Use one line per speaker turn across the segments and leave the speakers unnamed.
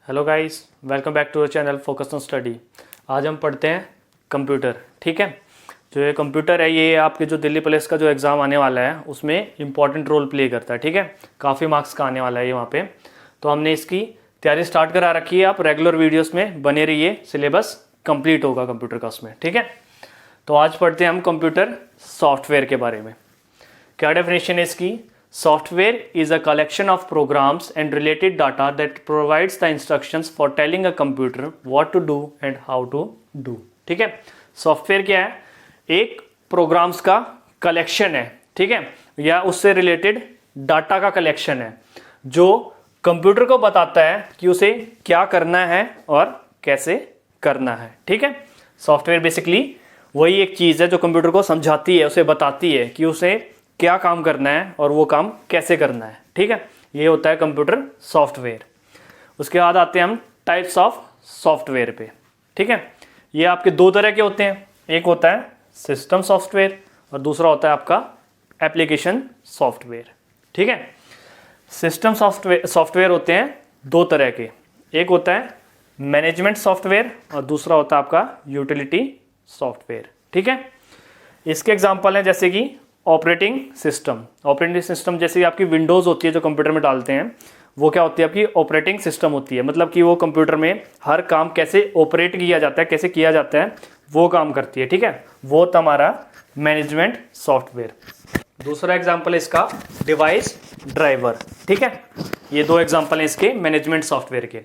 Hello guys, welcome back to our channel focus on study. आज हम पढ़ते हैं कंप्यूटर। ठीक है, जो ये कंप्यूटर है ये आपके जो दिल्ली पुलिस का जो एग्ज़ाम आने वाला है उसमें इंपॉर्टेंट रोल प्ले करता है। ठीक है, काफ़ी मार्क्स का आने वाला है ये वहाँ पे। तो हमने इसकी तैयारी स्टार्ट करा रखी है। आप रेगुलर वीडियोज़ में बने रहिए, सिलेबस कंप्लीट होगा कंप्यूटर का उसमें। ठीक है, तो आज पढ़ते हैं हम कंप्यूटर सॉफ्टवेयर के बारे में। क्या डेफिनेशन है इसकी? Software is a collection of programs and related data that provides the instructions for telling a computer what to do and how to do। ठीक है, सॉफ्टवेयर क्या है? एक प्रोग्राम्स का कलेक्शन है। ठीक है, या उससे रिलेटेड डाटा का कलेक्शन है जो कंप्यूटर को बताता है कि उसे क्या करना है और कैसे करना है। ठीक है, सॉफ्टवेयर बेसिकली वही एक चीज़ है जो कंप्यूटर को समझाती है, उसे बताती है कि उसे क्या काम करना है और वो काम कैसे करना है। ठीक है, ये होता है कंप्यूटर सॉफ्टवेयर। उसके बाद आते हैं हम टाइप्स ऑफ सॉफ्टवेयर पे। ठीक है, ये आपके दो तरह के होते हैं। एक होता है सिस्टम सॉफ्टवेयर और दूसरा होता है आपका एप्लीकेशन सॉफ्टवेयर। ठीक है, सिस्टम सॉफ्टवेयर होते हैं दो तरह के। एक होता है मैनेजमेंट सॉफ्टवेयर और दूसरा होता है आपका यूटिलिटी सॉफ्टवेयर। ठीक है, इसके एग्जाम्पल हैं जैसे कि ऑपरेटिंग सिस्टम जैसे आपकी विंडोज़ होती है जो कंप्यूटर में डालते हैं, वो क्या होती है आपकी ऑपरेटिंग सिस्टम होती है। मतलब कि वो कंप्यूटर में हर काम कैसे ऑपरेट किया जाता है, कैसे किया जाता है, वो काम करती है। ठीक है, वो हमारा मैनेजमेंट सॉफ्टवेयर। दूसरा एग्जांपल है इसका डिवाइस ड्राइवर। ठीक है, ये दो एग्जांपल हैं इसके मैनेजमेंट सॉफ्टवेयर के।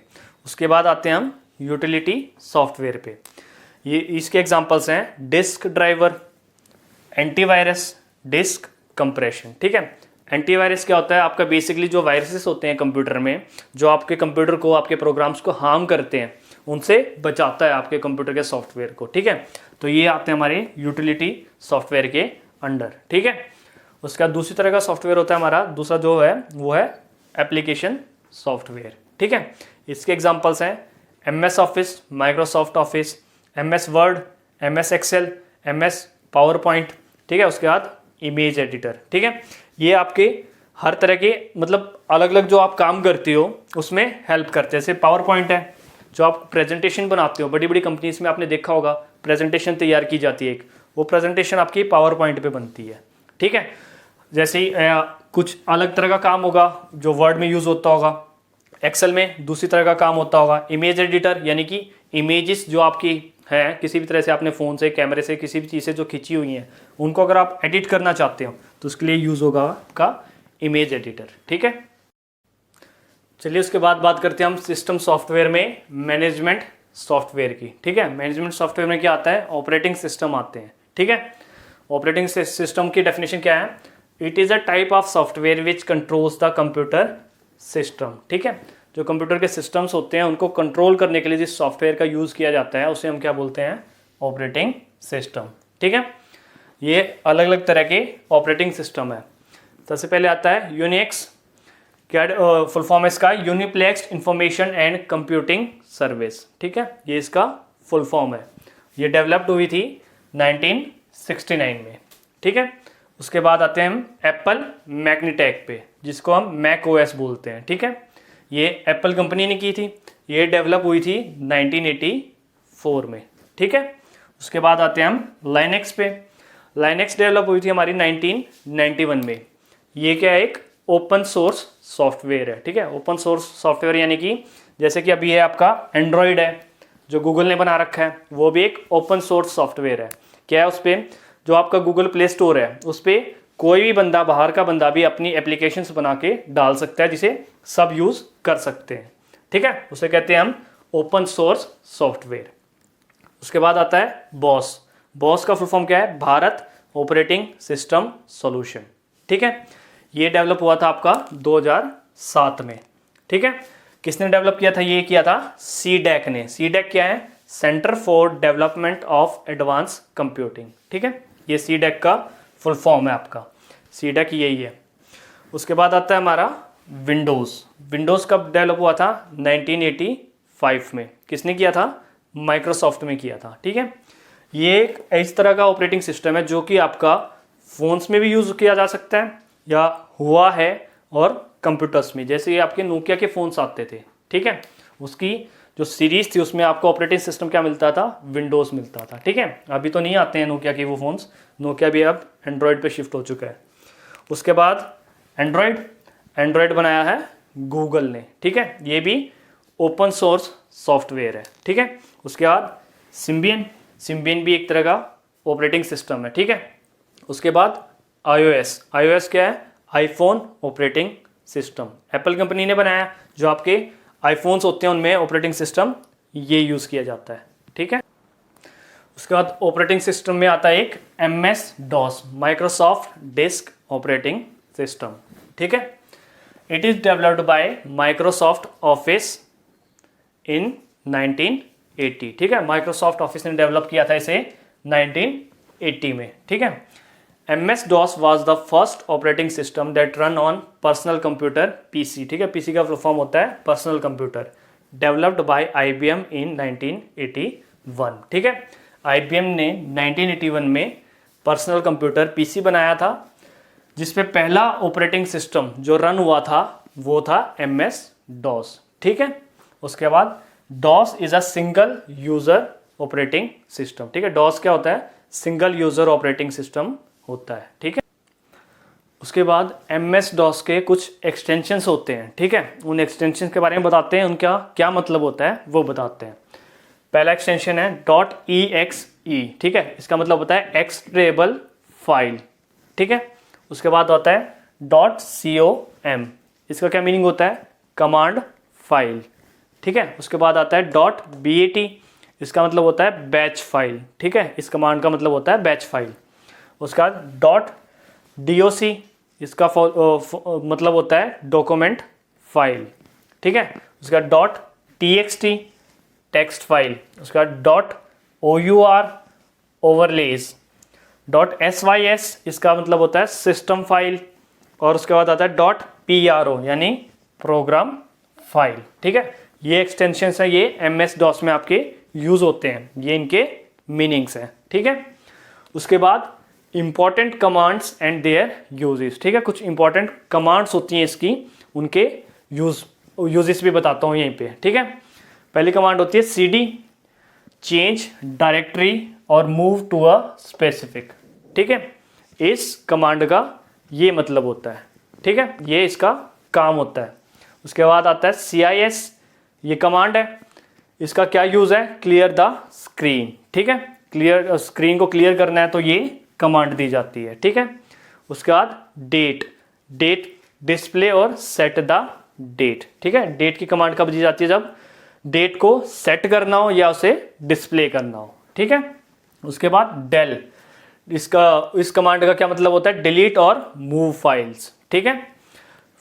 उसके बाद आते हैं हम यूटिलिटी सॉफ्टवेयर पे। ये इसके एग्जाम्पल्स हैं disk driver, antivirus, disk compression. ठीक है, एंटीवायरस क्या होता है? आपका बेसिकली जो वायरसेस होते हैं कंप्यूटर में, जो आपके कंप्यूटर को, आपके प्रोग्राम्स को हार्म करते हैं, उनसे बचाता है आपके कंप्यूटर के सॉफ्टवेयर को। ठीक है, तो ये आते हैं हमारे यूटिलिटी सॉफ्टवेयर के अंडर। ठीक है, उसका दूसरी तरह का सॉफ्टवेयर होता है हमारा, दूसरा जो है वो है एप्लीकेशन सॉफ्टवेयर। ठीक है, इसके एग्जाम्पल्स हैं MS Office, Microsoft Office, MS Word, MS Excel, MS PowerPoint. ठीक है, उसके बाद इमेज एडिटर। ठीक है, ये आपके हर तरह के मतलब अलग अलग जो आप काम करते हो उसमें हेल्प करते हैं। जैसे पावर पॉइंट है, जो आप प्रेजेंटेशन बनाते हो, बड़ी बड़ी कंपनीज में आपने देखा होगा प्रेजेंटेशन तैयार की जाती है एक, वो प्रेजेंटेशन आपकी पावर पॉइंट पे बनती है। ठीक है, जैसे ही कुछ अलग तरह का काम होगा जो वर्ड में यूज़ होता होगा, एक्सेल में दूसरी तरह का काम होता होगा। इमेज एडिटर यानी कि इमेजेस जो आपकी हैं, किसी भी तरह से आपने फ़ोन से, कैमरे से, किसी भी चीज़ से जो खींची हुई हैं, उनको अगर आप एडिट करना चाहते हो तो उसके लिए यूज़ होगा आपका इमेज एडिटर। ठीक है, चलिए उसके बाद बात करते हैं हम सिस्टम सॉफ्टवेयर में मैनेजमेंट सॉफ्टवेयर की। ठीक है, मैनेजमेंट सॉफ्टवेयर में क्या आता है? ऑपरेटिंग सिस्टम आते हैं। ठीक है, ऑपरेटिंग सिस्टम की डेफिनेशन क्या है? It is a type of software which controls the computer system. ठीक है, जो कंप्यूटर के सिस्टम्स होते हैं उनको कंट्रोल करने के लिए जिस सॉफ्टवेयर का यूज़ किया जाता है उसे हम क्या बोलते हैं? Operating system. ठीक है, ये अलग अलग तरह के ऑपरेटिंग सिस्टम है। सबसे पहले आता है यूनिक्स। क्या फुल फॉर्म है इसका? यूनिप्लेक्स इंफॉर्मेशन एंड कंप्यूटिंग सर्विस। ठीक है, ये इसका फुल फॉर्म है। ये डेवलप्ड हुई थी 1969 में। ठीक है, उसके बाद आते हैं हम एप्पल मैग्नेटेक पे, जिसको हम मैक OS बोलते हैं। ठीक है, ये एप्पल कंपनी ने की थी, ये डेवलप हुई थी 1984 में। ठीक है, उसके बाद आते हैं हम लाइनेक्स पे। लाइनेक्स डेवलप हुई थी हमारी 1991 में। ये क्या है? एक ओपन सोर्स सॉफ्टवेयर है। ठीक है, ओपन सोर्स सॉफ्टवेयर यानी कि जैसे कि अभी है आपका एंड्रॉयड है जो गूगल ने बना रखा है, वो भी एक ओपन सोर्स सॉफ्टवेयर है। क्या है? उस पर जो आपका गूगल प्ले स्टोर है उस पर कोई भी बंदा, बाहर का बंदा भी अपनी एप्लीकेशंस बना के डाल सकता है जिसे सब यूज़ कर सकते हैं। ठीक है, उसे कहते हैं हम ओपन सोर्स सॉफ्टवेयर। उसके बाद आता है बॉस। बॉस का फुल फॉर्म क्या है? Bharat operating system solution. ठीक है, ये डेवलप हुआ था आपका 2007 में। ठीक है, किसने डेवलप किया था? ये किया था CDAC ने। CDAC क्या है? Centre for development of advance computing. ठीक है, ये CDAC का फुल फॉर्म है आपका। CDAC यही है। उसके बाद आता है हमारा विंडोज़। विंडोज़ कब डेवलप हुआ था? 1985 में। किसने किया था? माइक्रोसॉफ्ट में किया था। ठीक है, ये एक इस तरह का ऑपरेटिंग सिस्टम है जो कि आपका फ़ोन्स में भी यूज़ किया जा सकता है या हुआ है और कंप्यूटर्स में, जैसे ये आपके नोकिया के फ़ोन्स आते थे। ठीक है, उसकी जो सीरीज थी उसमें आपको ऑपरेटिंग सिस्टम क्या मिलता था, विंडोज़ मिलता था। ठीक है, अभी तो नहीं आते हैं नोकिया के वो फ़ोन्स, नोकिया भी अब एंड्रॉयड पे शिफ्ट हो चुका है। उसके बाद एंड्रॉयड बनाया है गूगल ने। ठीक है, ये भी ओपन सोर्स सॉफ्टवेयर है। ठीक है, उसके बाद सिम्बियन भी एक तरह का ऑपरेटिंग सिस्टम है। ठीक है, उसके बाद iOS क्या है, iPhone operating system, Apple company ने बनाया। जो आपके आईफोन्स होते हैं उनमें ऑपरेटिंग सिस्टम ये यूज़ किया जाता है। ठीक है, उसके बाद ऑपरेटिंग सिस्टम में आता है एक MS-DOS, Microsoft disk operating system. ठीक है, it is developed by Microsoft office in 1980। ठीक है, माइक्रोसॉफ्ट ऑफिस ने डेवलप किया था इसे 1980 में। ठीक है, MS-DOS was the first operating system that run on personal computer PC। ठीक है, PC का फुल फॉर्म होता है personal computer, developed by IBM इन 1981। ठीक है, IBM ने 1981 में पर्सनल कंप्यूटर PC बनाया था, जिसपे पहला ऑपरेटिंग सिस्टम जो रन हुआ था वो था MS-DOS। ठीक है, उसके बाद DOS is a single user operating system. ठीक है, DOS क्या होता है, सिंगल यूजर ऑपरेटिंग सिस्टम होता है। ठीक है, उसके बाद MS-DOS के कुछ एक्सटेंशंस होते हैं। ठीक है, उन एक्सटेंशंस के बारे में बताते हैं, उनका क्या मतलब होता है वो बताते हैं। पहला एक्सटेंशन है .exe। ठीक है, इसका मतलब होता है एक्सट्रेबल फाइल। ठीक है, उसके बाद होता है .com, इसका क्या मीनिंग होता है, कमांड फाइल। ठीक है, उसके बाद आता है .bat, इसका मतलब होता है बैच फाइल। ठीक है, इस कमांड का मतलब होता है बैच फाइल। उसके बाद .doc, इसका मतलब होता है डॉक्यूमेंट फाइल। ठीक है, उसके बाद .txt, टेक्स्ट फाइल। उसके बाद .our, ओवरलेज। .sys, इसका मतलब होता है सिस्टम फाइल। और उसके बाद आता है .pro, यानी प्रोग्राम फाइल। ठीक है, ये एक्सटेंशंस है, ये MS-DOS में आपके यूज होते हैं, ये इनके मीनिंग्स हैं। ठीक है, उसके बाद important commands and there uses. ठीक है, कुछ इंपॉर्टेंट कमांड्स होती हैं इसकी, उनके यूजेस भी बताता हूँ यहीं पे। ठीक है, पहली कमांड होती है CD, चेंज डायरेक्टरी और मूव टू अ स्पेसिफिक। ठीक है, इस कमांड का ये मतलब होता है। ठीक है, ये इसका काम होता है। उसके बाद आता है CIS, ये कमांड है, इसका क्या यूज है, क्लियर द स्क्रीन। ठीक है, क्लियर स्क्रीन को क्लियर करना है तो ये कमांड दी जाती है। ठीक है, उसके बाद डेट डिस्प्ले और सेट द डेट। ठीक है, डेट की कमांड कब दी जाती है, जब डेट को सेट करना हो या उसे डिस्प्ले करना हो। ठीक है, उसके बाद डेल, इस कमांड का क्या मतलब होता है, डिलीट और मूव फाइल्स। ठीक है,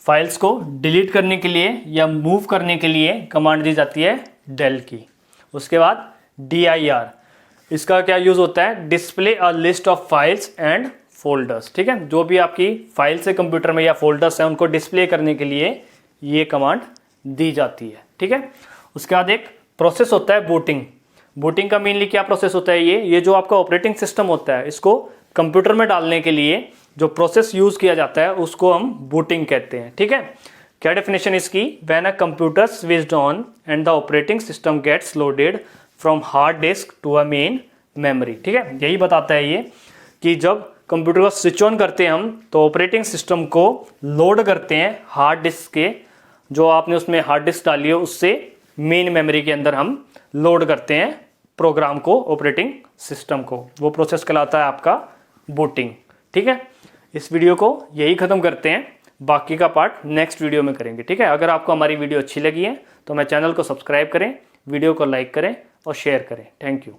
फाइल्स को डिलीट करने के लिए या मूव करने के लिए कमांड दी जाती है डेल की। उसके बाद dir, इसका क्या यूज होता है, display a list of files and folders. ठीक है, जो भी आपकी फाइल्स है कंप्यूटर में या फोल्डर्स है उनको डिस्प्ले करने के लिए ये कमांड दी जाती है। ठीक है, उसके बाद एक प्रोसेस होता है बूटिंग का मेनली क्या प्रोसेस होता है, ये जो आपका ऑपरेटिंग सिस्टम होता है इसको कंप्यूटर में डालने के लिए जो प्रोसेस यूज किया जाता है उसको हम बूटिंग कहते हैं। ठीक है, क्या डेफिनेशन इसकी, when a computer switched on and the operating system gets loaded from hard disk to a main memory. ठीक है, यही बताता है ये कि जब कंप्यूटर को स्विच ऑन करते हैं हम तो ऑपरेटिंग सिस्टम को लोड करते हैं हार्ड डिस्क के, जो आपने उसमें हार्ड डिस्क डाली है उससे मेन मेमोरी के अंदर हम लोड करते हैं प्रोग्राम को, ऑपरेटिंग सिस्टम को। वो प्रोसेस कहलाता है आपका बूटिंग। ठीक है, इस वीडियो को यही खत्म करते हैं, बाकी का पार्ट नेक्स्ट वीडियो में करेंगे। ठीक है, अगर आपको हमारी वीडियो अच्छी लगी है तो हमारे चैनल को सब्सक्राइब करें, वीडियो को लाइक करें और शेयर करें। Thank you.